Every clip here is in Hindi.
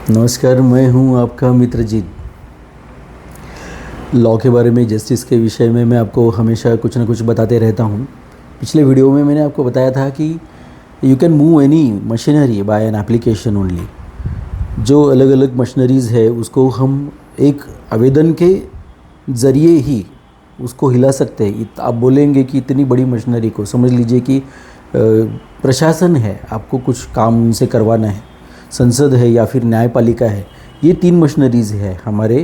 नमस्कार, मैं हूं आपका मित्रजीत। लॉ के बारे में, जस्टिस के विषय में मैं आपको हमेशा कुछ ना कुछ बताते रहता हूं। पिछले वीडियो में मैंने आपको बताया था कि you can move any machinery by an application only. जो अलग अलग मशीनरीज़ है उसको हम एक आवेदन के ज़रिए ही उसको हिला सकते हैं। आप बोलेंगे कि इतनी बड़ी मशीनरी को, समझ लीजिए कि प्रशासन है, आपको कुछ काम उनसे करवाना है, संसद है या फिर न्यायपालिका है। ये 3 मशीनरीज़ है हमारे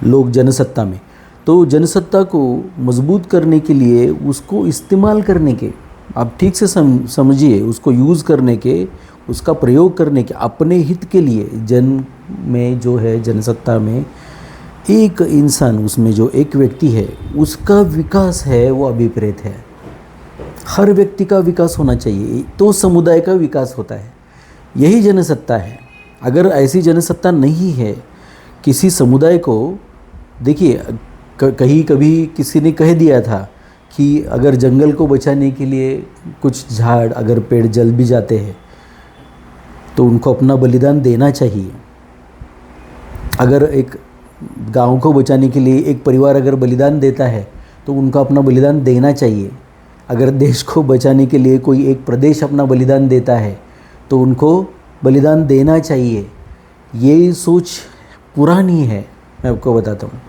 लोक जनसत्ता में। तो जनसत्ता को मजबूत करने के लिए, उसको इस्तेमाल करने के, आप ठीक से समझिए, उसको यूज़ करने के, उसका प्रयोग करने के अपने हित के लिए, जन में जो है जनसत्ता में एक इंसान, उसमें जो एक व्यक्ति है उसका विकास है वो अभिप्रेत है। हर व्यक्ति का विकास होना चाहिए, तो समुदाय का विकास होता है। यही जनसत्ता है। अगर ऐसी जनसत्ता नहीं है किसी समुदाय को, देखिए कहीं कभी किसी ने कह दिया था कि अगर जंगल को बचाने के लिए कुछ झाड़, अगर पेड़ जल भी जाते हैं तो उनको अपना बलिदान देना चाहिए। अगर एक गांव को बचाने के लिए एक परिवार अगर बलिदान देता है तो उनको अपना बलिदान देना चाहिए। अगर देश को बचाने के लिए कोई एक प्रदेश अपना बलिदान देता है तो उनको बलिदान देना चाहिए। ये सोच पुरानी है। मैं आपको बताता हूँ,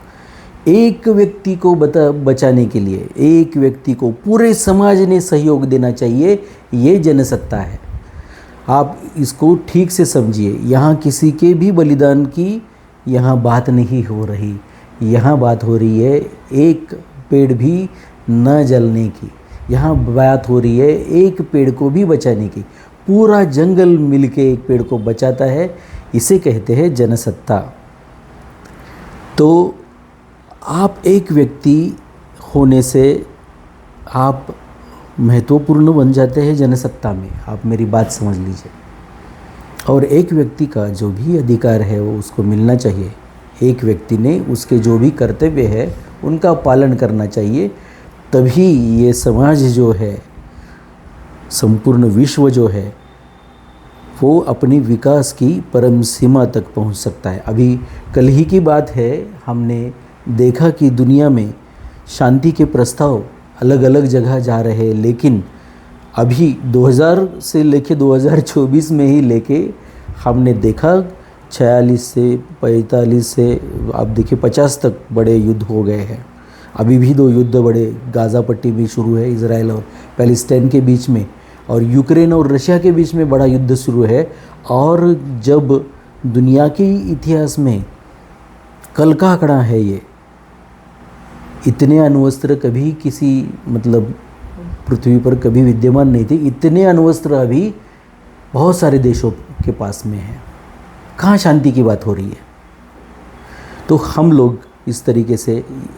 एक व्यक्ति को बचाने के लिए एक व्यक्ति को पूरे समाज ने सहयोग देना चाहिए। ये जनसत्ता है। आप इसको ठीक से समझिए। यहाँ किसी के भी बलिदान की यहाँ बात नहीं हो रही। यहाँ बात हो रही है एक पेड़ भी न जलने की। यहाँ बात हो रही है एक पेड़ को भी बचाने की। पूरा जंगल मिलके एक पेड़ को बचाता है। इसे कहते हैं जनसत्ता। तो आप एक व्यक्ति होने से आप महत्वपूर्ण बन जाते हैं जनसत्ता में। आप मेरी बात समझ लीजिए। और एक व्यक्ति का जो भी अधिकार है वो उसको मिलना चाहिए। एक व्यक्ति ने उसके जो भी कर्तव्य है उनका पालन करना चाहिए। तभी ये समाज जो है, संपूर्ण विश्व जो है, वो अपनी विकास की परम सीमा तक पहुंच सकता है। अभी कल ही की बात है, हमने देखा कि दुनिया में शांति के प्रस्ताव अलग अलग जगह जा रहे हैं, लेकिन अभी 2000 से लेके 2024 में ही लेके हमने देखा 46 से 45 से आप देखिए 50 तक बड़े युद्ध हो गए हैं। अभी भी 2 युद्ध बड़े गाज़ा पट्टी में शुरू है, इजराइल और पैलेस्टाइन के बीच में, और यूक्रेन और रशिया के बीच में बड़ा युद्ध शुरू है। और जब दुनिया के इतिहास में कल का आंकड़ा है ये, इतने अण्वस्त्र कभी किसी पृथ्वी पर कभी विद्यमान नहीं थे। इतने अण्वस्त्र अभी बहुत सारे देशों के पास में है। कहाँ शांति की बात हो रही है? तो हम लोग इस तरीके से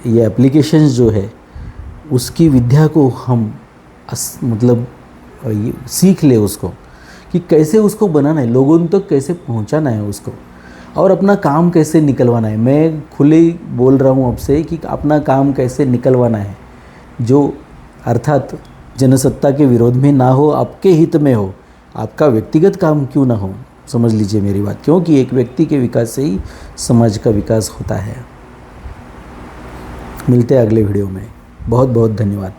ये एप्लीकेशंस जो है उसकी विद्या को हम सीख ले उसको, कि कैसे उसको बनाना है, लोगों तक कैसे पहुंचाना है उसको, और अपना काम कैसे निकलवाना है। मैं खुले बोल रहा हूँ आपसे कि अपना काम कैसे निकलवाना है, जो अर्थात जनसत्ता के विरोध में ना हो, आपके हित में हो। आपका व्यक्तिगत काम क्यों ना हो, समझ लीजिए मेरी बात, क्योंकि एक व्यक्ति के विकास से ही समाज का विकास होता है। मिलते हैं अगले वीडियो में। बहुत बहुत धन्यवाद।